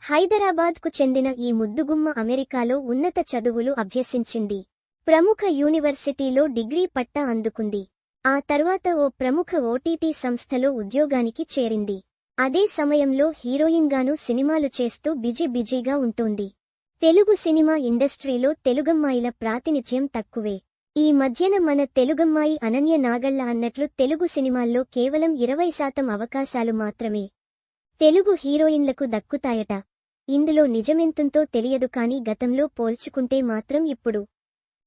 హైదరాబాద్కు చెందిన ఈ ముద్దుగుమ్మ అమెరికాలో ఉన్నత చదువులు అభ్యసించింది. ప్రముఖ యూనివర్సిటీలో డిగ్రీ పట్టా అందుకుంది. ఆ తర్వాత ఓ ప్రముఖ ఓటీటీ సంస్థలో ఉద్యోగానికి చేరింది. అదే సమయంలో హీరోయిన్గానూ సినిమాలు చేస్తూ బిజీగా ఉంటోంది. తెలుగు సినిమా ఇండస్ట్రీలో తెలుగమ్మాయిల ప్రాతినిధ్యం తక్కువే. ఈ మధ్యన మన తెలుగమ్మాయి అనన్య నాగళ్ల అన్నట్లు తెలుగు సినిమాల్లో కేవలం 20% అవకాశాలు మాత్రమే తెలుగు హీరోయిన్లకు దక్కుతాయట. ఇందులో నిజమెంతుంతో తెలియదు కానీ గతంలో పోల్చుకుంటే మాత్రం ఇప్పుడు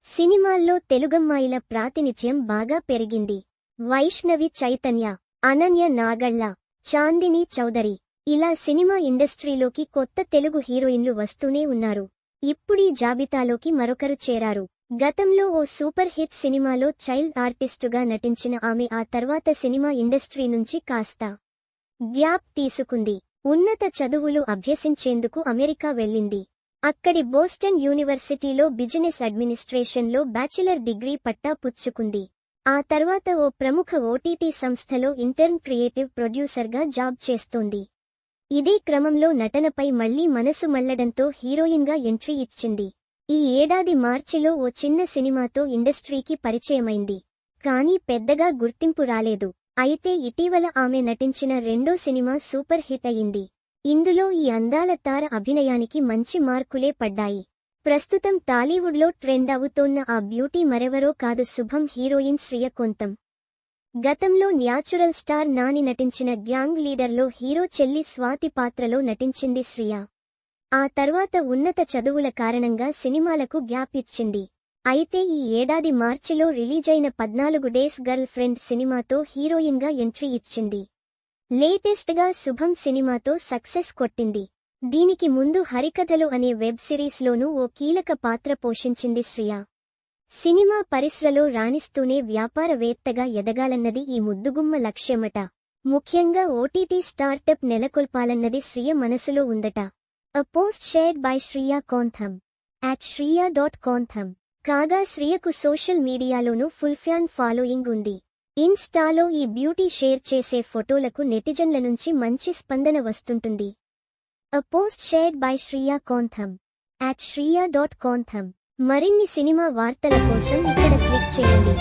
సినిమాల్లో తెలుగమ్మాయిల ప్రాతినిధ్యం బాగా పెరిగింది. వైష్ణవి చైతన్య, అనన్య నాగళ్ల, చాందిని చౌదరి ఇలా సినిమా ఇండస్ట్రీలోకి కొత్త తెలుగు హీరోయిన్లు వస్తూనే ఉన్నారు. ఇప్పుడీ జాబితాలోకి మరొకరు చేరారు. గతంలో ఓ సూపర్ హిట్ సినిమాలో చైల్డ్ ఆర్టిస్టుగా నటించిన ఆమె ఆ తర్వాత సినిమా ఇండస్ట్రీ నుంచి కాస్త గ్యాప్ తీసుకుంది. ఉన్నత చదువులు అభ్యసించేందుకు అమెరికా వెళ్ళింది. అక్కడి బోస్టన్ యూనివర్సిటీలో బిజినెస్ అడ్మినిస్ట్రేషన్లో బ్యాచిలర్ డిగ్రీ పట్టా పుచ్చుకుంది. ఆ తర్వాత ఓ ప్రముఖ ఓటీటీ సంస్థలో ఇంటర్న్ క్రియేటివ్ ప్రొడ్యూసర్గా జాబ్ చేస్తోంది. ఇదే క్రమంలో నటనపై మళ్లీ మనసు మళ్లడంతో హీరోయిన్గా ఎంట్రీ ఇచ్చింది. ఈ ఏడాది మార్చిలో ఓ చిన్న సినిమాతో ఇండస్ట్రీకి పరిచయమైంది. కానీ పెద్దగా గుర్తింపు రాలేదు. అయితే ఇటీవల ఆమె నటించిన రెండో సినిమా సూపర్ హిట్ అయింది. ఇందులో ఈ అందాల తార అభినయానికి మంచి మార్కులే పడ్డాయి. ప్రస్తుతం టాలీవుడ్లో ట్రెండ్ అవుతోన్న ఆ బ్యూటీ మరెవరో కాదు, శుభం హీరోయిన్ శ్రియ కొంతం. గతంలో న్యాచురల్ స్టార్ నాని నటించిన గ్యాంగ్ లీడర్లో హీరో చెల్లి స్వాతి పాత్రలో నటించింది శ్రియ. ఆ తర్వాత ఉన్నత చదువుల కారణంగా సినిమాలకు గ్యాప్ ఇచ్చింది. అయితే ఈ ఏడాది మార్చిలో రిలీజైన 14 డేస్ గర్ల్ ఫ్రెండ్ సినిమాతో హీరోయిన్గా ఎంట్రీ ఇచ్చింది. లేటెస్ట్గా శుభం సినిమాతో సక్సెస్ కొట్టింది. దీనికి ముందు హరికథలు అనే వెబ్ సిరీస్లోనూ ఓ కీలక పాత్ర పోషించింది శ్రియ. సినిమా పరిశ్రమలో రాణిస్తూనే వ్యాపారవేత్తగా ఎదగాలన్నది ఈ ముద్దుగుమ్మ లక్ష్యమట. ముఖ్యంగా ఓటీటీ స్టార్టప్ నెలకొల్పాలన్నది శ్రియ మనసులో ఉందట. A post shared by Shriya Kontham @shriya.kontham. కాగా శ్రియకు సోషల్ మీడియాలోనూ ఫుల్ ఫ్యాన్ ఫాలోయింగ్ ఉంది. ఇన్స్టాలో ఈ బ్యూటీ షేర్ చేసే ఫోటోలకు నెటిజన్ల నుంచి మంచి స్పందన వస్తుంటుంది. A post shared by Shriya Kontham @shriya.kontham. మరిన్ని సినిమా వార్తల కోసం ఇక్కడ క్లిక్ చేయండి.